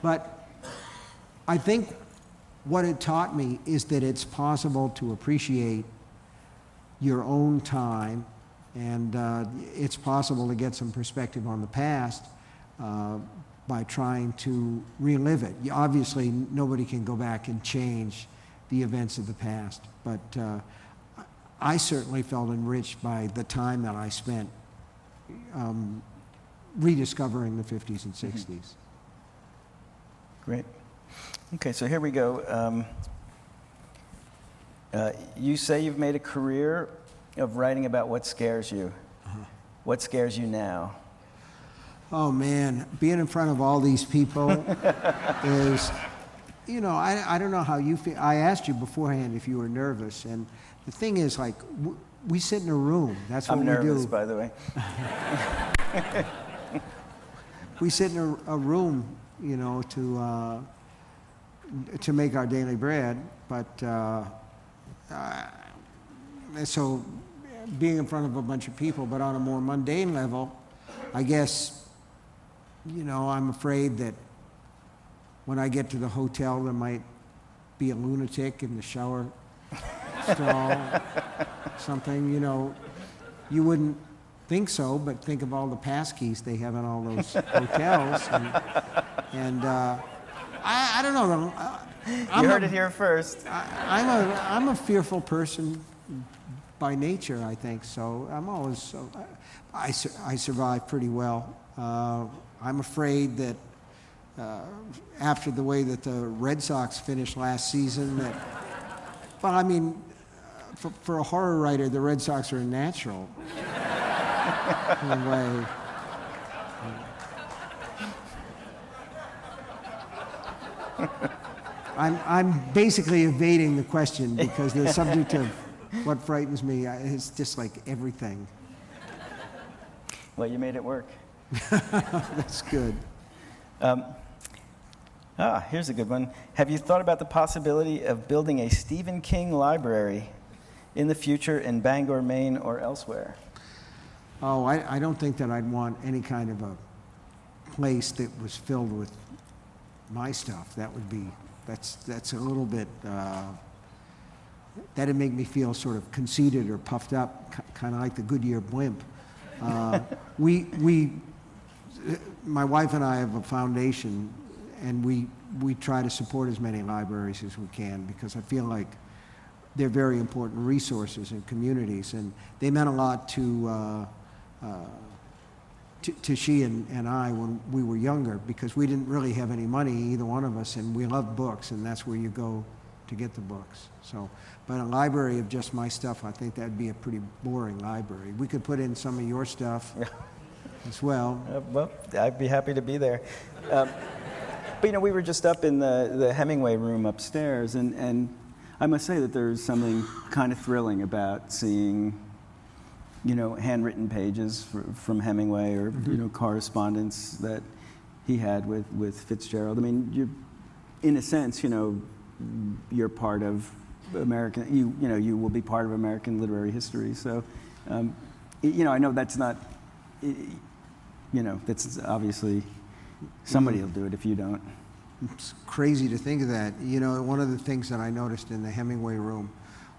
But I think what it taught me is that it's possible to appreciate your own time, and it's possible to get some perspective on the past by trying to relive it. Obviously, nobody can go back and change the events of the past, but I certainly felt enriched by the time that I spent rediscovering the 50s and 60s. Mm-hmm. Great. Okay, so here we go. You say you've made a career of writing about what scares you. What scares you now? Oh man, being in front of all these people is, you know, I don't know how you feel. I asked you beforehand if you were nervous, and the thing is, like, we sit in a room. That's what we do. I'm nervous, by the way. We sit in a room, you know, to make our daily bread, but so being in front of a bunch of people, but on a more mundane level, I guess, you know, I'm afraid that when I get to the hotel, there might be a lunatic in the shower stall, something, you know. You wouldn't think so, but think of all the passkeys they have in all those hotels. And I don't know. You heard it here first. I'm a fearful person by nature, I think. So I'm always I survive pretty well. I'm afraid that after the way that the Red Sox finished last season, that, well, I mean, for a horror writer, the Red Sox are a natural in a way. I'm basically evading the question because the subject of what frightens me is just like everything. Well, you made it work. That's good. Here's a good one. Have you thought about the possibility of building a Stephen King library in the future in Bangor, Maine, or elsewhere? Oh, I don't think that I'd want any kind of a place that was filled with my stuff. That would be, that's a little bit, that'd make me feel sort of conceited or puffed up, kind of like the Goodyear blimp. My wife and I have a foundation, and we try to support as many libraries as we can, because I feel like they're very important resources in communities, and they meant a lot to she and I when we were younger, because we didn't really have any money, either one of us, and we loved books, and that's where you go to get the books. So, but a library of just my stuff, I think that'd be a pretty boring library. We could put in some of your stuff as well. Well, I'd be happy to be there. But, you know, we were just up in the Hemingway room upstairs, and I must say that there's something kind of thrilling about seeing, you know, handwritten pages from Hemingway, or, you know, correspondence that he had with Fitzgerald. I mean, you're, in a sense, you know, you're part of American, you know, you will be part of American literary history. So, you know, I know that's not, you know, that's obviously, somebody will do it if you don't. It's crazy to think of that. You know, one of the things that I noticed in the Hemingway room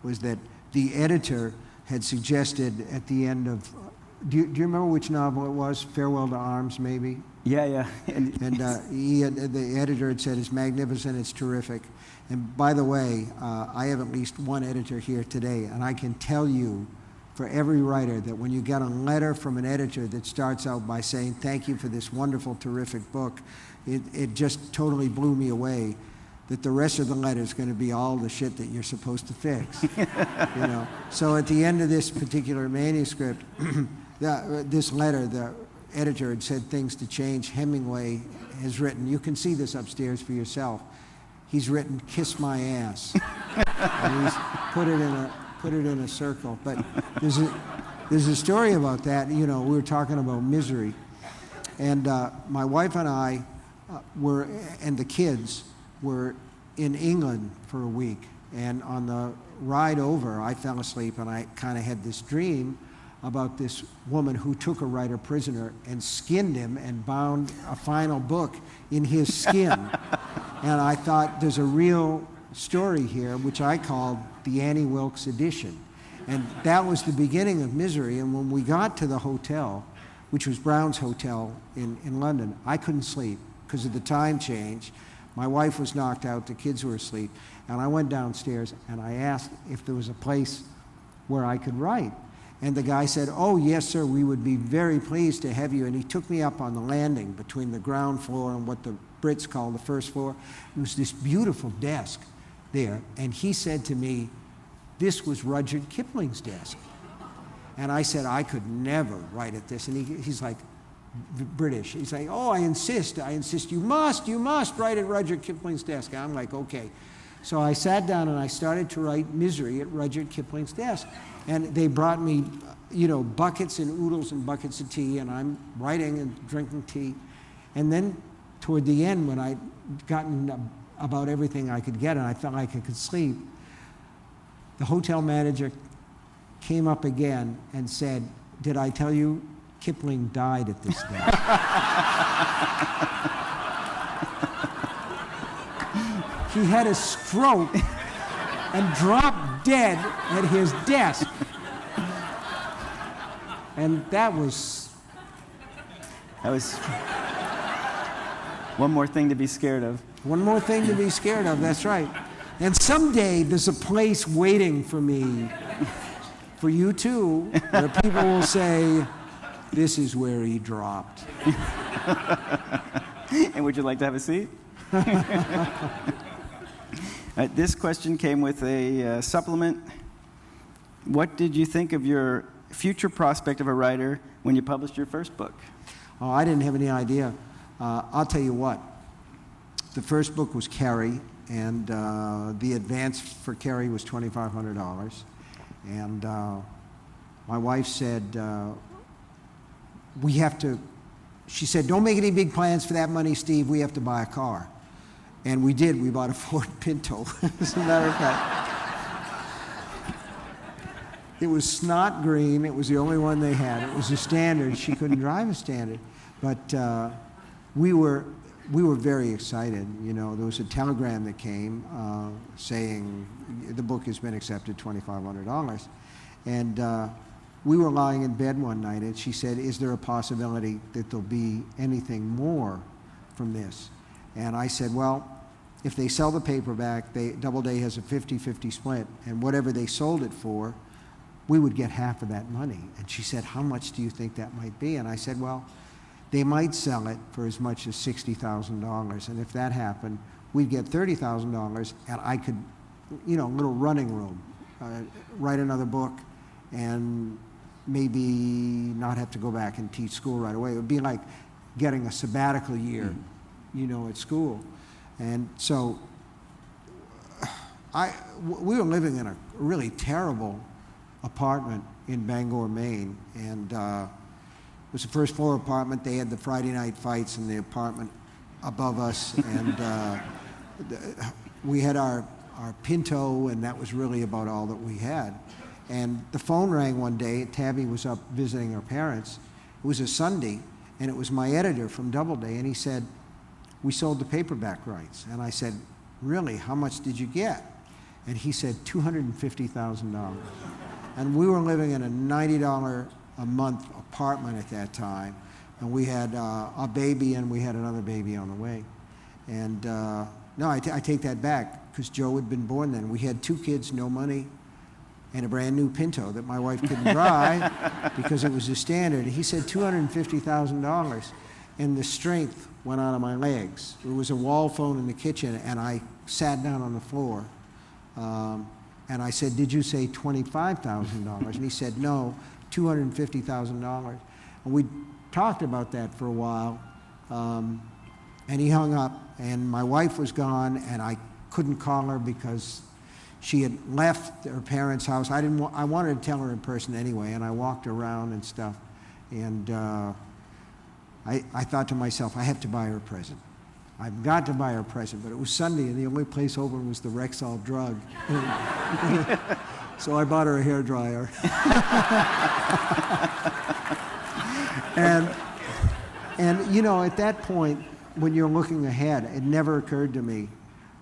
was that the editor had suggested at the end of do you remember which novel it was? Farewell to Arms, maybe? Yeah, yeah. And the editor had said, it's magnificent, it's terrific. And by the way, I have at least one editor here today, and I can tell you for every writer that when you get a letter from an editor that starts out by saying, thank you for this wonderful, terrific book, it just totally blew me away, that the rest of the letter is going to be all the shit that you're supposed to fix. You know? So at the end of this particular manuscript, this letter, the editor had said things to change. Hemingway has written, you can see this upstairs for yourself. He's written, kiss my ass. And he's put it in a circle. But there's a story about that. You know, we were talking about misery. And my wife and I and the kids were in England for a week. And on the ride over, I fell asleep and I kind of had this dream about this woman who took a writer prisoner and skinned him and bound a final book in his skin. And I thought, there's a real story here, which I called the Annie Wilkes edition. And that was the beginning of misery. And when we got to the hotel, which was Brown's Hotel in London, I couldn't sleep because of the time change. My wife was knocked out, the kids were asleep. And I went downstairs and I asked if there was a place where I could write. And the guy said, oh, yes, sir, we would be very pleased to have you. And he took me up on the landing between the ground floor and what the Brits call the first floor. It was this beautiful desk there. And he said to me, this was Rudyard Kipling's desk. And I said, I could never write at this. And he's like, British. He's like, oh, I insist. You must write at Rudyard Kipling's desk. And I'm like, okay. So I sat down and I started to write Misery at Rudyard Kipling's desk. And they brought me, you know, buckets and oodles and buckets of tea, and I'm writing and drinking tea. And then toward the end, when I'd gotten about everything I could get and I felt like I could sleep, the hotel manager came up again and said, did I tell you Kipling died at this desk? He had a stroke and dropped dead at his desk. And that was one more thing to be scared of. One more thing to be scared of, that's right. And someday there's a place waiting for me, for you too, where people will say, this is where he dropped. And would you like to have a seat? This question came with a supplement. What did you think of your future prospect of a writer when you published your first book? Oh, I didn't have any idea. I'll tell you what. The first book was Carrie, and the advance for Carrie was $2,500. And my wife said, she said, don't make any big plans for that money, Steve. We have to buy a car. And we did. We bought a Ford Pinto, as a matter of fact. It was snot green. It was the only one they had. It was a Standard. She couldn't drive a Standard. But we were very excited. You know, there was a telegram that came saying the book has been accepted, $2,500. And we were lying in bed one night, and she said, is there a possibility that there'll be anything more from this? And I said, well, if they sell the paperback, Doubleday has a 50-50 split, and whatever they sold it for, we would get half of that money. And she said, how much do you think that might be? And I said, well, they might sell it for as much as $60,000, and if that happened, we'd get $30,000, and I could, you know, a little running room, write another book, and maybe not have to go back and teach school right away. It would be like getting a sabbatical year, you know, at school. And so we were living in a really terrible apartment in Bangor, Maine, and it was a first floor apartment. They had the Friday night fights in the apartment above us, and we had our Pinto, and that was really about all that we had. And the phone rang one day. Tabby was up visiting her parents. It was a Sunday, and it was my editor from Doubleday, and he said, we sold the paperback rights. And I said, really, how much did you get? And he said, $250,000. And we were living in a $90 a month apartment at that time, and we had a baby, and we had another baby on the way. And no, I take that back, because Joe had been born then. We had 2 kids, no money, and a brand new Pinto that my wife couldn't drive because it was the standard. He said $250,000, and the strength went out of my legs. There was a wall phone in the kitchen, and I sat down on the floor. And I said, "Did you say $25,000? And he said, "No, $250,000. And we talked about that for a while, and he hung up, and my wife was gone, and I couldn't call her because she had left her parents' house. I wanted to tell her in person anyway, and I walked around and stuff, and I thought to myself, I have to buy her a present. I've got to buy her a present, but it was Sunday, and the only place open was the Rexall drug. So I bought her a hairdryer. And you know, at that point, when you're looking ahead, it never occurred to me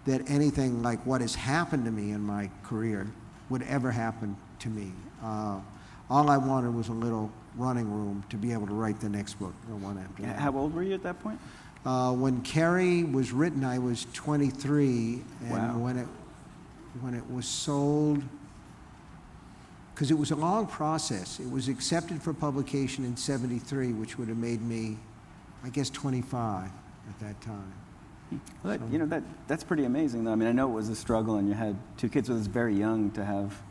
that anything like what has happened to me in my career would ever happen to me. All I wanted was a little running room to be able to write the next book, the one after that. How old were you at that point? When Carrie was written, I was 23, and wow. when it was sold, because it was a long process. It was accepted for publication in '73, which would have made me, I guess, 25 at that time. Well, you know, that's pretty amazing, though. I mean, I know it was a struggle, and you had 2 kids, so it was very young to have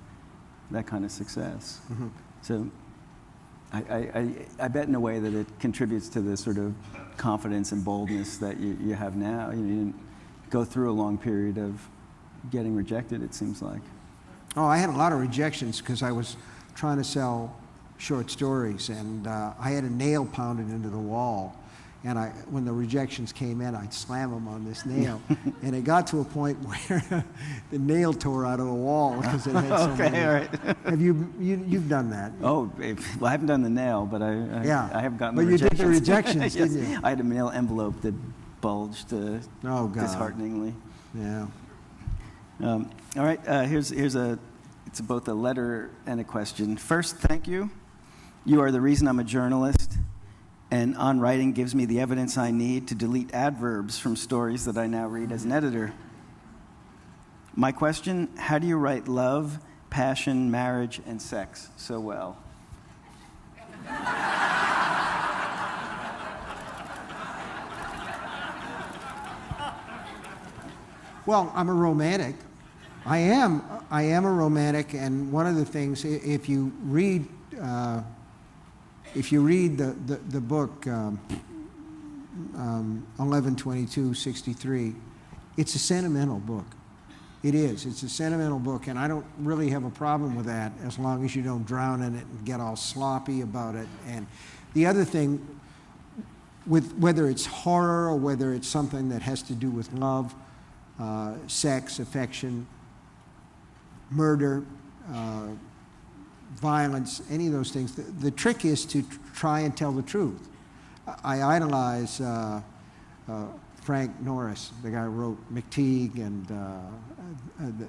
that kind of success. Mm-hmm. So I bet in a way that it contributes to the sort of confidence and boldness that you have now. You didn't go through a long period of getting rejected, it seems like. Oh, I had a lot of rejections because I was trying to sell short stories, and I had a nail pounded into the wall. And when the rejections came in, I'd slam them on this nail. And it got to a point where the nail tore out of the wall because it had so many. All right. Have you've done that? Oh, well, I haven't done the nail, but I have gotten the rejections. But you did the rejections, yes. didn't you? I had a mail envelope that bulged dishearteningly. Yeah. All right, it's both a letter and a question. First, thank you. You are the reason I'm a journalist, and On Writing gives me the evidence I need to delete adverbs from stories that I now read as an editor. My question, how do you write love, passion, marriage, and sex so well? Well, I'm a romantic. I am a romantic, and one of the things, if you read the book 11/22/63, it's a sentimental book. It is. It's a sentimental book, and I don't really have a problem with that as long as you don't drown in it and get all sloppy about it. And the other thing, with whether it's horror or whether it's something that has to do with love, sex, affection, murder, violence, any of those things, the trick is to try and tell the truth. I idolize Frank Norris, the guy who wrote McTeague and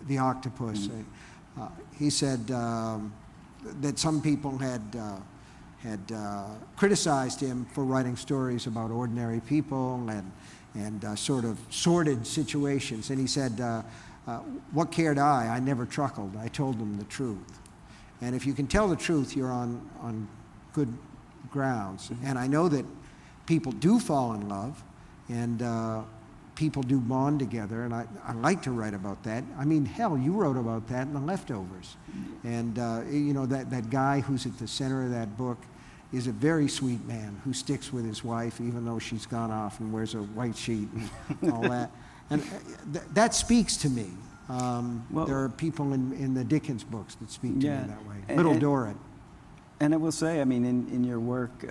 The Octopus. Mm-hmm. He said that some people had criticized him for writing stories about ordinary people and sort of sordid situations. And he said, what cared I? I never truckled. I told them the truth. And if you can tell the truth, you're on good grounds. Mm-hmm. And I know that people do fall in love, and people do bond together, and I like to write about that. I mean, hell, you wrote about that in The Leftovers. And, you know, that guy who's at the center of that book is a very sweet man who sticks with his wife even though she's gone off and wears a white sheet and all that. And that speaks to me. Well, there are people in the Dickens books that speak to me that way. Little Dorrit. And I will say, I mean, in your work,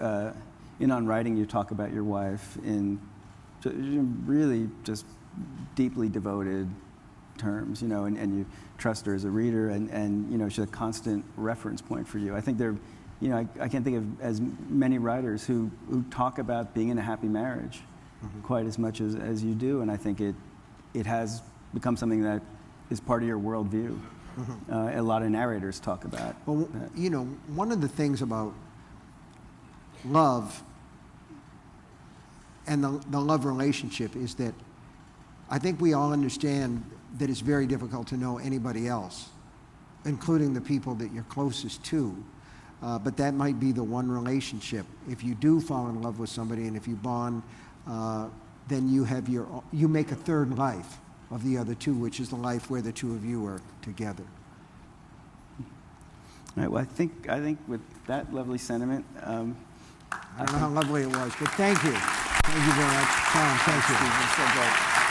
in On Writing, you talk about your wife in really just deeply devoted terms, you know, and you trust her as a reader, and you know, she's a constant reference point for you. I think there, you know, I can't think of as many writers who talk about being in a happy marriage mm-hmm. quite as much as you do, and I think it has become something that is part of your worldview. Mm-hmm. A lot of narrators talk about. Well, you know, one of the things about love and the love relationship is that I think we all understand that it's very difficult to know anybody else, including the people that you're closest to. But that might be the one relationship. If you do fall in love with somebody and if you bond, then you make a third life of the other two, which is the life where the two of you are together. All right, well, I think with that lovely sentiment, I don't know how lovely it was, but thank you. Thank you very much, Tom. Thank you. Steve, it was so great.